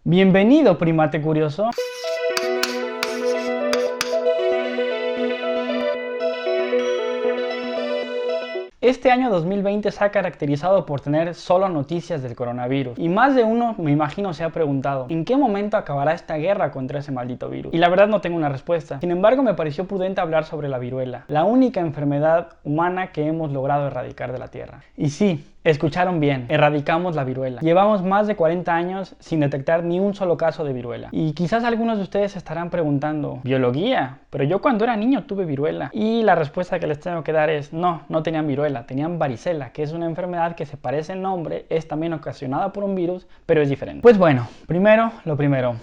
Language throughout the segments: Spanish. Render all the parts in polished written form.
Bienvenido, primate curioso. Este año 2020 se ha caracterizado por tener solo noticias del coronavirus y más de uno, me imagino, se ha preguntado ¿en qué momento acabará esta guerra contra ese maldito virus? Y la verdad no tengo una respuesta. Sin embargo, me pareció prudente hablar sobre la viruela, la única enfermedad humana que hemos logrado erradicar de la Tierra. Y sí, escucharon bien, erradicamos la viruela. Llevamos más de 40 años sin detectar ni un solo caso de viruela. Y quizás algunos de ustedes se estarán preguntando, ¿biología? Pero yo cuando era niño tuve viruela. Y la respuesta que les tengo que dar es no tenían viruela, tenían varicela, que es una enfermedad que se parece en nombre, es también ocasionada por un virus, pero es diferente. Pues bueno, lo primero.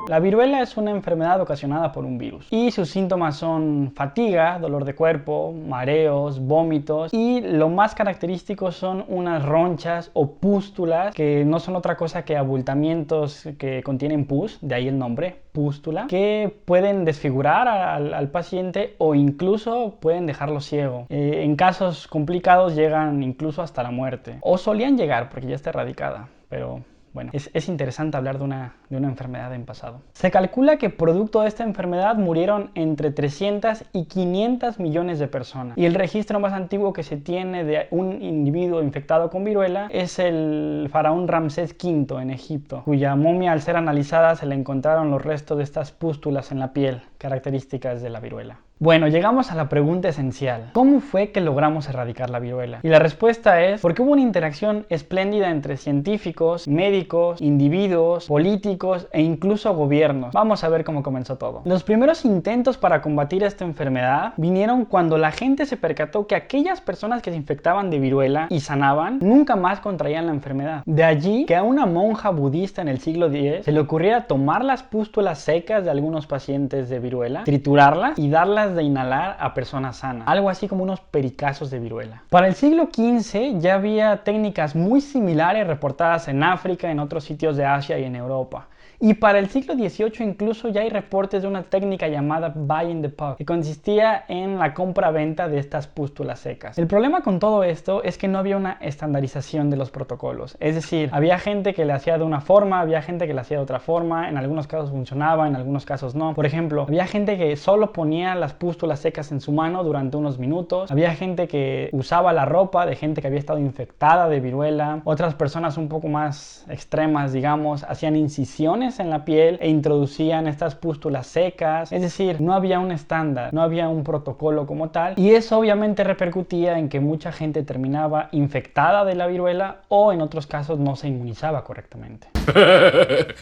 La viruela es una enfermedad ocasionada por un virus y sus síntomas son fatiga, dolor de cuerpo, mareos, vómitos y lo más característico son unas ronchas o pústulas que no son otra cosa que abultamientos que contienen pus, de ahí el nombre, pústula, que pueden desfigurar al paciente o incluso pueden dejarlo ciego. En casos complicados llegan incluso hasta la muerte o solían llegar porque ya está erradicada, pero... Bueno, es interesante hablar de una enfermedad en pasado. Se calcula que producto de esta enfermedad murieron entre 300 y 500 millones de personas. Y el registro más antiguo que se tiene de un individuo infectado con viruela es el faraón Ramsés V en Egipto, cuya momia al ser analizada se le encontraron los restos de estas pústulas en la piel, características de la viruela. Bueno, llegamos a la pregunta esencial. ¿Cómo fue que logramos erradicar la viruela? Y la respuesta es porque hubo una interacción espléndida entre científicos, médicos, individuos, políticos e incluso gobiernos. Vamos a ver cómo comenzó todo. Los primeros intentos para combatir esta enfermedad vinieron cuando la gente se percató que aquellas personas que se infectaban de viruela y sanaban, nunca más contraían la enfermedad. De allí que a una monja budista en el siglo X se le ocurriera tomar las pústulas secas de algunos pacientes de viruela, triturarlas y darlas de inhalar a personas sanas, algo así como unos pericazos de viruela. Para el siglo XV ya había técnicas muy similares reportadas en África, en otros sitios de Asia y en Europa. Y para el siglo XVIII incluso ya hay reportes de una técnica llamada buying the pug, que consistía en la compra-venta de estas pústulas secas. El problema con todo esto es que no había una estandarización de los protocolos. Es decir, había gente que le hacía de una forma, había gente que le hacía de otra forma, en algunos casos funcionaba, en algunos casos no. Por ejemplo, había gente que solo ponía las pústulas secas en su mano durante unos minutos, había gente que usaba la ropa de gente que había estado infectada de viruela, otras personas un poco más extremas, digamos, hacían incisiones en la piel e introducían estas pústulas secas. Es decir, no había un estándar, no había un protocolo como tal, y eso obviamente repercutía en que mucha gente terminaba infectada de la viruela o en otros casos no se inmunizaba correctamente.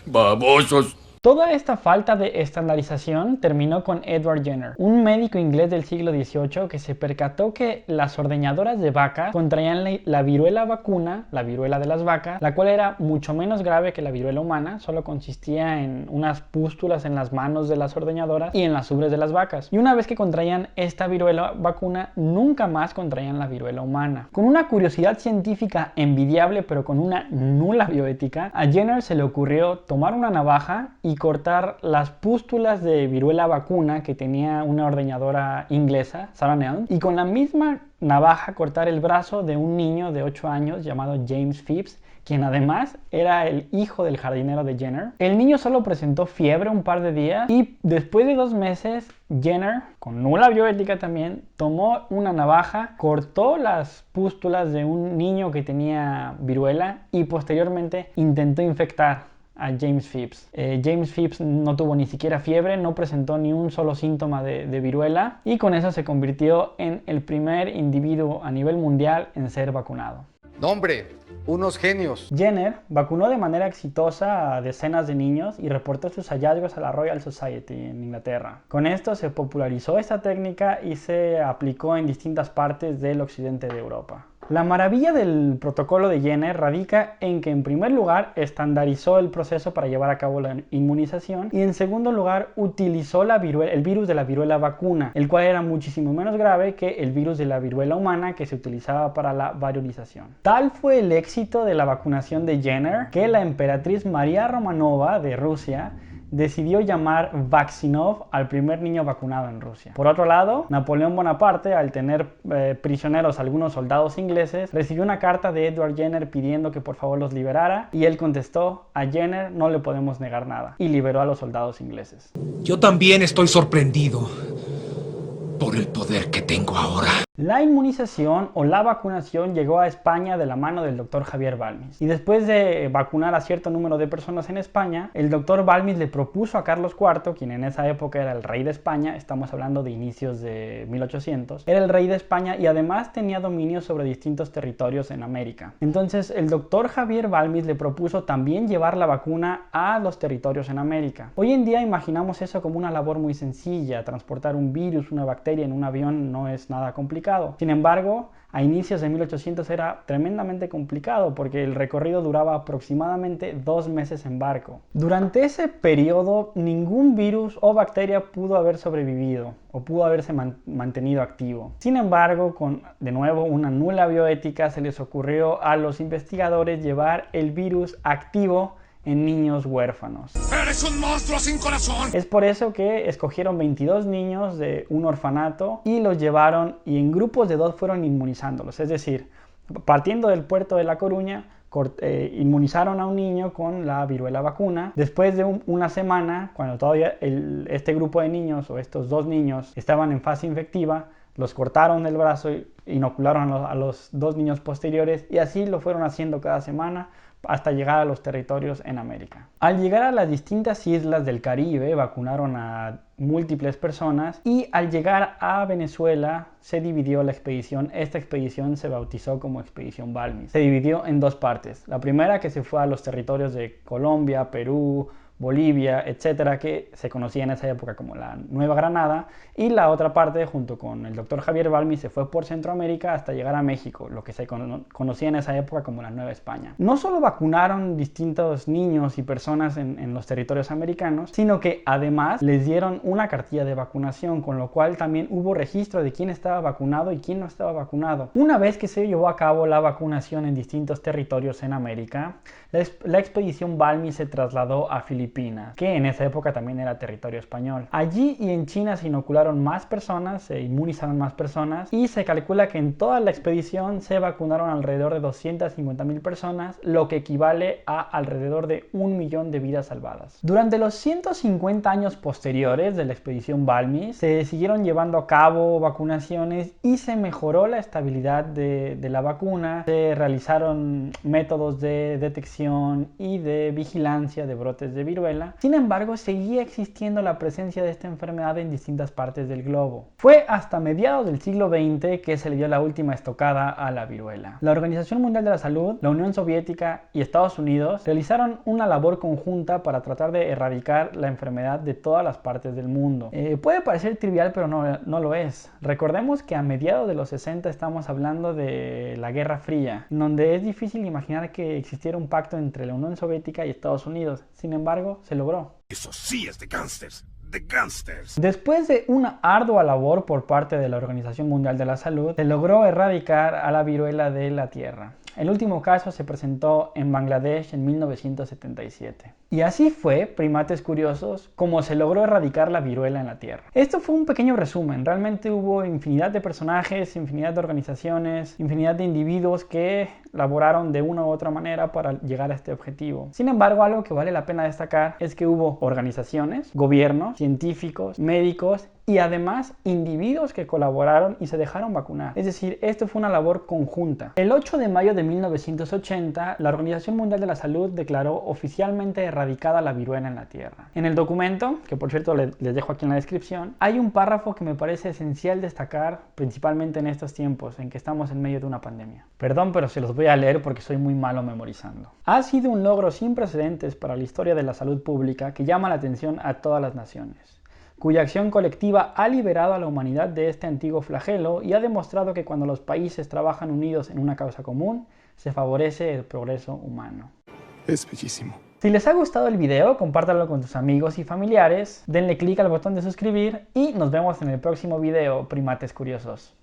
Babosos. Toda esta falta de estandarización terminó con Edward Jenner, un médico inglés del siglo XVIII que se percató que las ordeñadoras de vacas contraían la viruela vacuna, la viruela de las vacas, la cual era mucho menos grave que la viruela humana, solo consistía en unas pústulas en las manos de las ordeñadoras y en las ubres de las vacas. Y una vez que contraían esta viruela vacuna, nunca más contraían la viruela humana. Con una curiosidad científica envidiable pero con una nula bioética, a Jenner se le ocurrió tomar una navaja y cortar las pústulas de viruela vacuna que tenía una ordeñadora inglesa, Sarah Nell, y con la misma navaja cortar el brazo de un niño de 8 años llamado James Phipps, quien además era el hijo del jardinero de Jenner. El niño solo presentó fiebre un par de días y después de 2 meses, Jenner, con nula bioética también, tomó una navaja, cortó las pústulas de un niño que tenía viruela y posteriormente intentó infectar a James Phipps. James Phipps no tuvo ni siquiera fiebre, no presentó ni un solo síntoma de viruela y con eso se convirtió en el primer individuo a nivel mundial en ser vacunado. No, hombre, unos genios. Jenner vacunó de manera exitosa a decenas de niños y reportó sus hallazgos a la Royal Society en Inglaterra. Con esto se popularizó esta técnica y se aplicó en distintas partes del occidente de Europa. La maravilla del protocolo de Jenner radica en que en primer lugar estandarizó el proceso para llevar a cabo la inmunización y en segundo lugar utilizó el virus de la viruela vacuna, el cual era muchísimo menos grave que el virus de la viruela humana que se utilizaba para la variolización. Tal fue el éxito de la vacunación de Jenner que la emperatriz María Romanova de Rusia decidió llamar Vaksinov al primer niño vacunado en Rusia. Por otro lado, Napoleón Bonaparte, al tener prisioneros a algunos soldados ingleses, recibió una carta de Edward Jenner pidiendo que por favor los liberara, y él contestó: a Jenner no le podemos negar nada, y liberó a los soldados ingleses. Yo también estoy sorprendido por el poder que tengo ahora. La inmunización o la vacunación llegó a España de la mano del doctor Javier Balmis. Y después de vacunar a cierto número de personas en España, el doctor Balmis le propuso a Carlos IV, quien en esa época era el rey de España, estamos hablando de inicios de 1800, era el rey de España y además tenía dominio sobre distintos territorios en América. Entonces el doctor Javier Balmis le propuso también llevar la vacuna a los territorios en América. Hoy en día imaginamos eso como una labor muy sencilla. Transportar un virus, una bacteria en un avión no es nada complicado. Sin embargo, a inicios de 1800 era tremendamente complicado porque el recorrido duraba aproximadamente 2 meses en barco. Durante ese periodo, ningún virus o bacteria pudo haber sobrevivido o pudo haberse mantenido activo. Sin embargo, con de nuevo una nula bioética, se les ocurrió a los investigadores llevar el virus activo en niños huérfanos. ¡Eres un monstruo sin corazón! Es por eso que escogieron 22 niños de un orfanato y los llevaron, y en grupos de 2 fueron inmunizándolos. Es decir, partiendo del puerto de La Coruña, inmunizaron a un niño con la viruela vacuna. Después de una semana, cuando todavía este grupo de niños o estos 2 niños estaban en fase infectiva, los cortaron del brazo e inocularon a los 2 niños posteriores, y así lo fueron haciendo cada semana hasta llegar a los territorios en América. Al llegar a las distintas islas del Caribe, vacunaron a múltiples personas, y al llegar a Venezuela se dividió la expedición. Esta expedición se bautizó como Expedición Balmis. Se dividió en 2 partes. La primera, que se fue a los territorios de Colombia, Perú, Bolivia, etcétera, que se conocía en esa época como la Nueva Granada, y la otra parte, junto con el doctor Javier Balmis, se fue por Centroamérica hasta llegar a México, lo que se conocía en esa época como la Nueva España. No solo vacunaron distintos niños y personas en los territorios americanos, sino que además les dieron una cartilla de vacunación, con lo cual también hubo registro de quién estaba vacunado y quién no estaba vacunado. Una vez que se llevó a cabo la vacunación en distintos territorios en América, la expedición Balmis se trasladó a Filipinas, que en esa época también era territorio español. Allí y en China se inocularon más personas, se inmunizaron más personas, y se calcula que en toda la expedición se vacunaron alrededor de 250,000 personas, lo que equivale a alrededor de 1 millón de vidas salvadas. Durante los 150 años posteriores de la expedición Balmis, se siguieron llevando a cabo vacunaciones y se mejoró la estabilidad de la vacuna. Se realizaron métodos de detección y de vigilancia de brotes de viruela. Sin embargo, seguía existiendo la presencia de esta enfermedad en distintas partes del globo. Fue hasta mediados del siglo XX que se le dio la última estocada a la viruela. La Organización Mundial de la Salud, la Unión Soviética y Estados Unidos realizaron una labor conjunta para tratar de erradicar la enfermedad de todas las partes del mundo. Puede parecer trivial, pero no lo es. Recordemos que a mediados de los 60 estamos hablando de la Guerra Fría, en donde es difícil imaginar que existiera un pacto entre la Unión Soviética y Estados Unidos. Sin embargo, se logró. Eso sí es de gángsters. De gángsters. Después de una ardua labor por parte de la Organización Mundial de la Salud, se logró erradicar a la viruela de la Tierra. El último caso se presentó en Bangladesh en 1977. Y así fue, primates curiosos, como se logró erradicar la viruela en la Tierra. Esto fue un pequeño resumen. Realmente hubo infinidad de personajes, infinidad de organizaciones, infinidad de individuos que laboraron de una u otra manera para llegar a este objetivo. Sin embargo, algo que vale la pena destacar es que hubo organizaciones, gobiernos, científicos, médicos y además individuos que colaboraron y se dejaron vacunar. Es decir, esto fue una labor conjunta. El 8 de mayo de 1980, la Organización Mundial de la Salud declaró oficialmente erradicada la viruela en la Tierra. En el documento, que por cierto les dejo aquí en la descripción, hay un párrafo que me parece esencial destacar, principalmente en estos tiempos en que estamos en medio de una pandemia. Perdón, pero se los voy a leer porque soy muy malo memorizando. Ha sido un logro sin precedentes para la historia de la salud pública que llama la atención a todas las naciones, cuya acción colectiva ha liberado a la humanidad de este antiguo flagelo y ha demostrado que cuando los países trabajan unidos en una causa común, se favorece el progreso humano. Es bellísimo. Si les ha gustado el video, compártanlo con tus amigos y familiares, denle clic al botón de suscribir y nos vemos en el próximo video, primates curiosos.